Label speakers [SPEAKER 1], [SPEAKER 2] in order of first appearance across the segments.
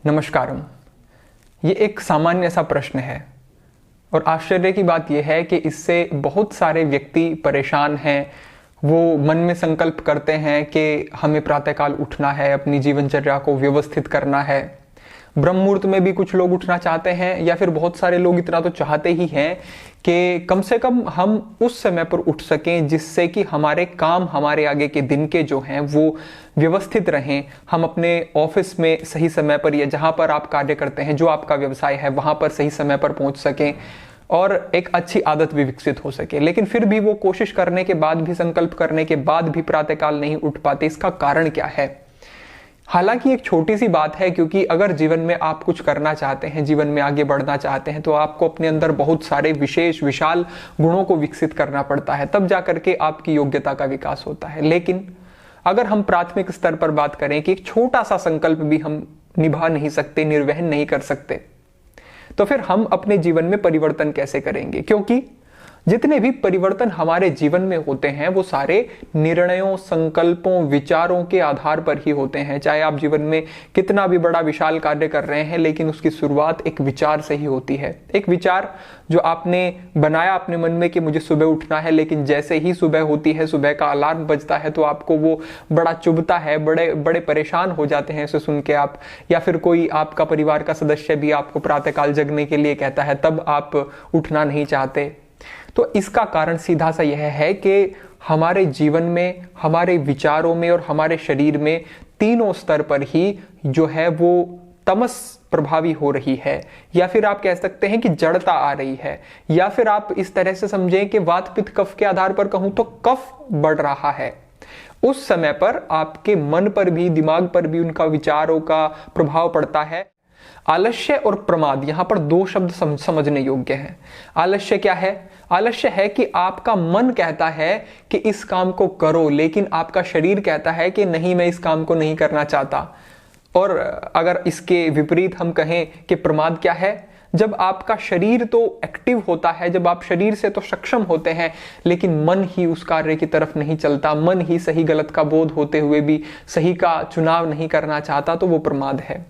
[SPEAKER 1] नमस्कारम। ये एक सामान्य सा प्रश्न है और आश्चर्य की बात यह है कि इससे बहुत सारे व्यक्ति परेशान हैं। वो मन में संकल्प करते हैं कि हमें प्रातःकाल उठना है, अपनी जीवनचर्या को व्यवस्थित करना है। ब्रह्म मुहूर्त में भी कुछ लोग उठना चाहते हैं, या फिर बहुत सारे लोग इतना तो चाहते ही हैं कि कम से कम हम उस समय पर उठ सकें जिससे कि हमारे काम, हमारे आगे के दिन के जो हैं वो व्यवस्थित रहें। हम अपने ऑफिस में सही समय पर, या जहां पर आप कार्य करते हैं, जो आपका व्यवसाय है, वहां पर सही समय पर पहुंच सकें और एक अच्छी आदत भी विकसित हो सके। लेकिन फिर भी वो कोशिश करने के बाद भी, संकल्प करने के बाद भी प्रातःकाल नहीं उठ पाते। इसका कारण क्या है? हालांकि एक छोटी सी बात है, क्योंकि अगर जीवन में आप कुछ करना चाहते हैं, जीवन में आगे बढ़ना चाहते हैं, तो आपको अपने अंदर बहुत सारे विशाल गुणों को विकसित करना पड़ता है, तब जाकर के आपकी योग्यता का विकास होता है। लेकिन अगर हम प्राथमिक स्तर पर बात करें कि एक छोटा सा संकल्प भी हम निभा नहीं सकते, निर्वहन नहीं कर सकते, तो फिर हम अपने जीवन में परिवर्तन कैसे करेंगे? क्योंकि जितने भी परिवर्तन हमारे जीवन में होते हैं वो सारे निर्णयों, संकल्पों, विचारों के आधार पर ही होते हैं। चाहे आप जीवन में कितना भी बड़ा विशाल कार्य कर रहे हैं, लेकिन उसकी शुरुआत एक विचार से ही होती है। एक विचार जो आपने बनाया अपने मन में कि मुझे सुबह उठना है, लेकिन जैसे ही सुबह होती है, सुबह का अलार्म बजता है, तो आपको वो बड़ा चुभता है, बड़े बड़े परेशान हो जाते हैं इसे सुन के आप। या फिर कोई आपका परिवार का सदस्य भी आपको प्रातःकाल जगने के लिए कहता है, तब आप उठना नहीं चाहते। तो इसका कारण सीधा सा यह है कि हमारे जीवन में, हमारे विचारों में और हमारे शरीर में तीनों स्तर पर ही जो है वो तमस प्रभावी हो रही है, या फिर आप कह सकते हैं कि जड़ता आ रही है, या फिर आप इस तरह से समझें कि वात पित्त कफ के आधार पर कहूं तो कफ बढ़ रहा है। उस समय पर आपके मन पर भी, दिमाग पर भी उनका विचारों का प्रभाव पड़ता है। आलस्य और प्रमाद, यहां पर दो शब्द समझने योग्य हैं। आलस्य क्या है? आलस्य है कि आपका मन कहता है कि इस काम को करो, लेकिन आपका शरीर कहता है कि नहीं, मैं इस काम को नहीं करना चाहता। और अगर इसके विपरीत हम कहें कि प्रमाद क्या है? जब आपका शरीर तो एक्टिव होता है, जब आप शरीर से तो सक्षम होते हैं, लेकिन मन ही उस कार्य की तरफ नहीं चलता, मन ही सही गलत का बोध होते हुए भी सही का चुनाव नहीं करना चाहता, तो वो प्रमाद है।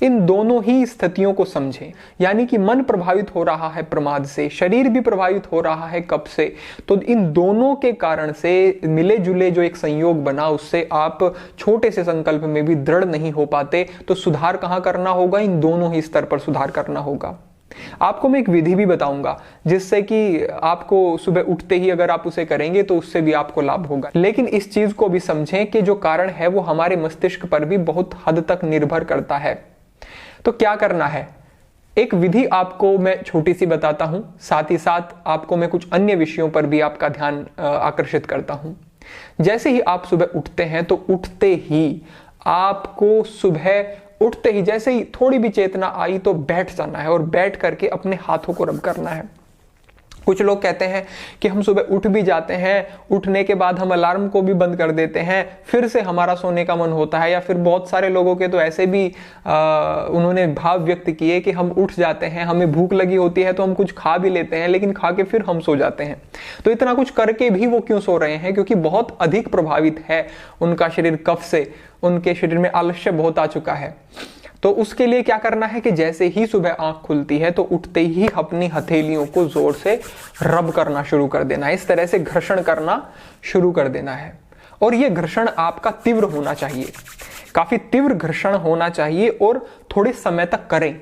[SPEAKER 1] इन दोनों ही स्थितियों को समझें, यानी कि मन प्रभावित हो रहा है प्रमाद से, शरीर भी प्रभावित हो रहा है कफ से। तो इन दोनों के कारण से मिले जुले जो एक संयोग बना, उससे आप छोटे से संकल्प में भी दृढ़ नहीं हो पाते। तो सुधार कहां करना होगा? इन दोनों ही स्तर पर सुधार करना होगा। आपको मैं एक विधि भी बताऊंगा जिससे कि आपको सुबह उठते ही अगर आप उसे करेंगे तो उससे भी आपको लाभ होगा। लेकिन इस चीज को भी समझें कि जो कारण है वो हमारे मस्तिष्क पर भी बहुत हद तक निर्भर करता है। तो क्या करना है? एक विधि आपको मैं छोटी सी बताता हूं, साथ ही साथ आपको मैं कुछ अन्य विषयों पर भी आपका ध्यान आकर्षित करता हूं। जैसे ही आप सुबह उठते हैं, तो उठते ही आपको सुबह उठते ही जैसे ही थोड़ी भी चेतना आई तो बैठ जाना है, और बैठ करके अपने हाथों को रब करना है। कुछ लोग कहते हैं कि हम सुबह उठ भी जाते हैं, उठने के बाद हम अलार्म को भी बंद कर देते हैं, फिर से हमारा सोने का मन होता है। या फिर बहुत सारे लोगों के तो ऐसे भी उन्होंने भाव व्यक्त किए कि हम उठ जाते हैं, हमें भूख लगी होती है तो हम कुछ खा भी लेते हैं, लेकिन खा के फिर हम सो जाते हैं। तो इतना कुछ करके भी वो क्यों सो रहे हैं? क्योंकि बहुत अधिक प्रभावित है उनका शरीर कफ से, उनके शरीर में आलस्य बहुत आ चुका है। तो उसके लिए क्या करना है कि जैसे ही सुबह आंख खुलती है तो उठते ही अपनी हथेलियों को जोर से रब करना शुरू कर देना है। इस तरह से घर्षण करना शुरू कर देना है, और यह घर्षण आपका तीव्र होना चाहिए, काफी तीव्र घर्षण होना चाहिए, और थोड़े समय तक करें,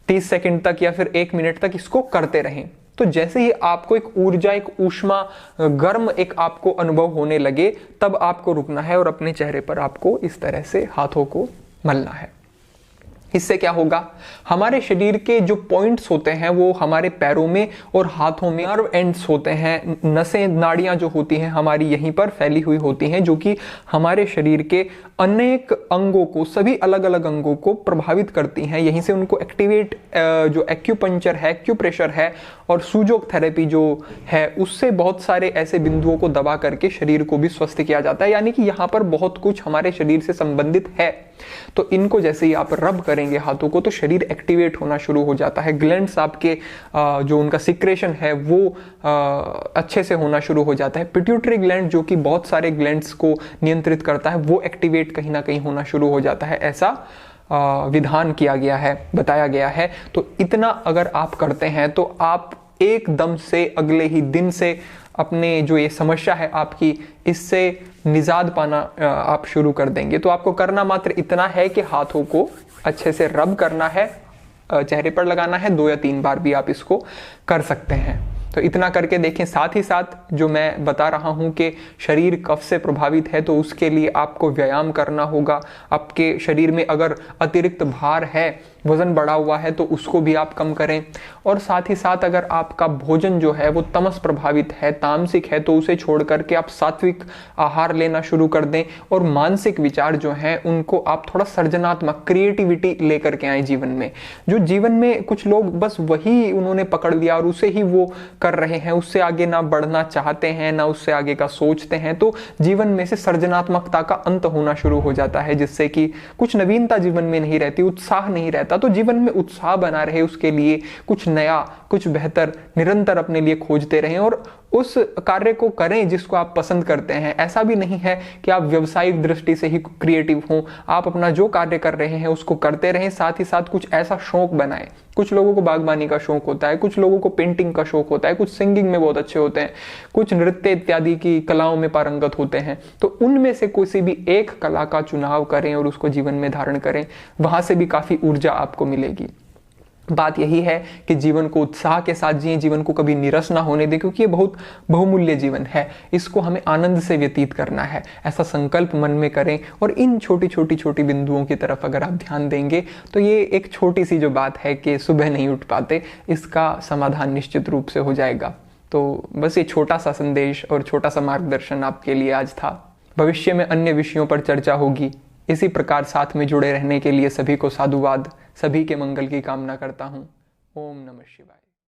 [SPEAKER 1] 30 सेकंड तक या फिर 1 मिनट तक इसको करते रहें। तो जैसे ही आपको एक ऊर्जा, एक ऊष्मा, गर्म एक आपको अनुभव होने लगे, तब आपको रुकना है और अपने चेहरे पर आपको इस तरह से हाथों को मलना है। इससे क्या होगा? हमारे शरीर के जो पॉइंट्स होते हैं वो हमारे पैरों में और हाथों में नर्व एंड्स होते हैं, नसें, नाड़ियां जो होती हैं हमारी यहीं पर फैली हुई होती हैं, जो कि हमारे शरीर के अनेक अंगों को, सभी अलग अलग अंगों को प्रभावित करती हैं। यहीं से उनको एक्टिवेट, जो एक्यूपंक्चर है, एक्यूप्रेशर है, और सूजोक थेरेपी जो है, उससे बहुत सारे ऐसे बिंदुओं को दबा करके शरीर को भी स्वस्थ किया जाता है। यानी कि यहाँ पर बहुत कुछ हमारे शरीर से संबंधित है। तो इनको जैसे ही आप रब करेंगे हाथों को, तो शरीर एक्टिवेट होना शुरू हो जाता है। ग्लैंड्स आपके जो उनका सिक्रेशन है वो अच्छे से होना शुरू हो जाता है। पिट्यूटरी ग्लैंड जो कि बहुत सारे ग्लैंड्स को नियंत्रित करता है, वो एक्टिवेट कहीं ना कहीं होना शुरू हो जाता है। ऐसा विधान किया गया है, बताया गया है। तो इतना अगर आप करते हैं तो आप एकदम से अगले ही दिन से अपने जो ये समस्या है आपकी, इससे निजात पाना आप शुरू कर देंगे। तो आपको करना मात्र इतना है कि हाथों को अच्छे से रब करना है, चेहरे पर लगाना है, 2 या 3 बार भी आप इसको कर सकते हैं। तो इतना करके देखें। साथ ही साथ जो मैं बता रहा हूं कि शरीर कफ से प्रभावित है तो उसके लिए आपको व्यायाम करना होगा। आपके शरीर में अगर अतिरिक्त भार है, वजन बढ़ा हुआ है, तो उसको भी आप कम करें। और साथ ही साथ अगर आपका भोजन जो है वो तमस प्रभावित है, तामसिक है, तो उसे छोड़ करके आप सात्विक आहार लेना शुरू कर दें। और मानसिक विचार जो हैं उनको आप थोड़ा सृजनात्मक क्रिएटिविटी लेकर के आए जीवन में। जो जीवन में कुछ लोग बस वही उन्होंने पकड़ लिया और उसे ही वो कर रहे हैं, उससे आगे ना बढ़ना चाहते हैं, ना उससे आगे का सोचते हैं, तो जीवन में से सृजनात्मकता का अंत होना शुरू हो जाता है, जिससे कि कुछ नवीनता जीवन में नहीं रहती, उत्साह नहीं रहता। तो जीवन में उत्साह बना रहे, उसके लिए कुछ नया, कुछ बेहतर निरंतर अपने लिए खोजते रहें और उस कार्य को करें जिसको आप पसंद करते हैं। ऐसा भी नहीं है कि आप व्यावसायिक दृष्टि से ही क्रिएटिव हों, आप अपना जो कार्य कर रहे हैं उसको करते रहें, साथ ही साथ कुछ ऐसा शौक बनाएं। कुछ लोगों को बागबानी का शौक होता है, कुछ लोगों को पेंटिंग का शौक होता है, कुछ सिंगिंग में बहुत अच्छे होते हैं, कुछ नृत्य इत्यादि की कलाओं में पारंगत होते हैं। तो उनमें से किसी भी एक कला का चुनाव करें और उसको जीवन में धारण करें, वहां से भी काफी ऊर्जा आपको मिलेगी। बात यही है कि जीवन को उत्साह के साथ जिए, जीवन को कभी निरस ना होने दें, क्योंकि ये बहुत बहुमूल्य जीवन है, इसको हमें आनंद से व्यतीत करना है। ऐसा संकल्प मन में करें और इन छोटी बिंदुओं की तरफ अगर आप ध्यान देंगे तो ये एक छोटी सी जो बात है कि सुबह नहीं उठ पाते, इसका समाधान निश्चित रूप से हो जाएगा। तो बस ये छोटा सा संदेश और छोटा सा मार्गदर्शन आपके लिए आज था। भविष्य में अन्य विषयों पर चर्चा होगी। इसी प्रकार साथ में जुड़े रहने के लिए सभी को साधुवाद, सभी के मंगल की कामना करता हूँ। ओम नमः शिवाय।